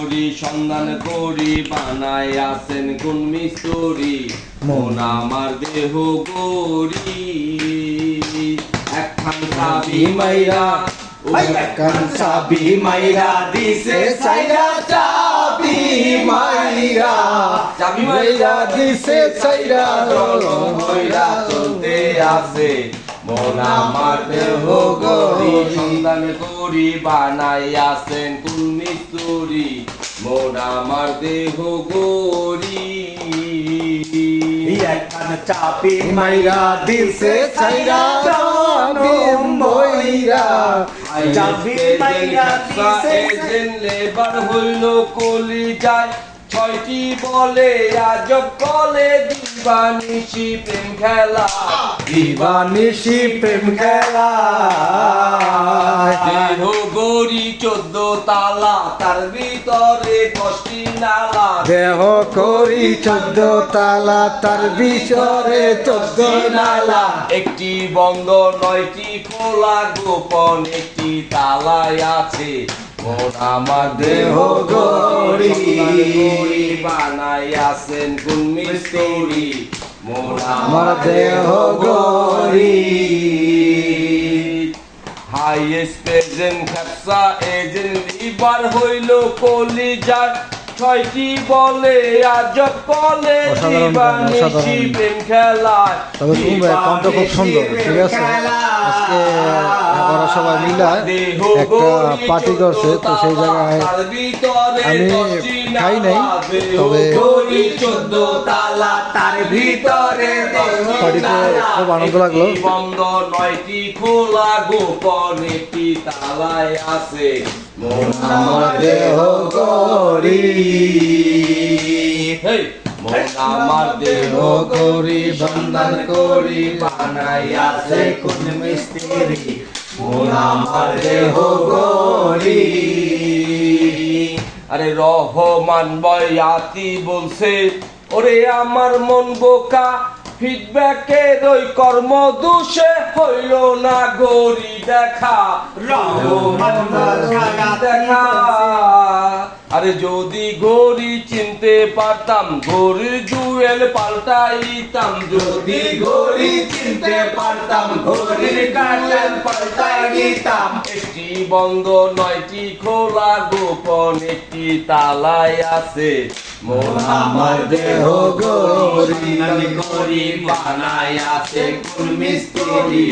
গৌরী সন্ধান করি বানাই আছেন কোন মিস্তুরি মন আমার দেহ গৌরী একখান চাবি মাইরা একখান চাবি মাইরা দিছে ছাইরা চাবি মাইরা চাবি মাইরা দিছে ছাইরা চলন হইরা চলতে আছে মন আমার দেহ গৌরী সন্ধান করি বানাই আছেন কোন মিস্তুরি মন আমার দেহ গৌরী একখান চাবি মাইরা দিছে ছাইরা চাবি মাইরা চাবি মাইরা দিছে লেবার হইল কলি যায় ছয়টি বলে আজব কলে দিবানিশি প্রেম খেলা দিবানিশি প্রেম খেলা দেহ গৌরী 14 তালা তার ভিতরে 10টি নালা দেহ করি 14 তালা তার ভিতরে 14 নালা একটি বন্ধ 9টি খোলা গোপন একটি তালায় আছে মন আমার দেহ গৌরী বানাই আছেন কোন মিস্তুরি মন আমার দেহ গৌরী হাইয়েস্ট প্রেজেন্ট খাপসা এজেন্ট লিবার হইল কলি যায় ছয়টি বলে আজব কলে দিবানিশি প্রেম খেলায় তবে শুনবে কণ্ঠ খুব সুন্দর ঠিক আছে আজকে ওরা সবাই মিলে একটা পার্টি করছে তো সেই জায়গায় আমি খাই নাই তবে পার্টিতে খুব আনন্দ লাগলো বন্ধ 9টি খোলা গোপন একটি তালায় আছে মন আমার দেহ গৌরী মন আমার দেহ গৌরী বন্দন করি বানাই আছে কোন মিস্ত্রি মন আমার দেহ গৌরী আরে রহমান বয়াতি বলছে ওরে আমার মন বোকা ফিডব্যাকের ওই কর্ম দোষে হইল না গৌরী দেখা রহমান দেখা আরে যদি গৌরী চিনতে পারতাম গৌরীর জুয়েল পাল্টাইতাম যদি গৌরী চিনতে পারতাম গৌরীর কার্টেল পাল্টাইতাম একটি বন্ধ 9টি খোলা গোপন একটি তালায় আছে মন আমার দেহ গৌরী গৌরী বানাই আছে কোন মিস্ত্রি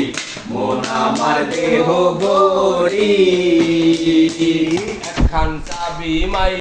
মন আমার দেহ গৌরী একখান চাবি মাই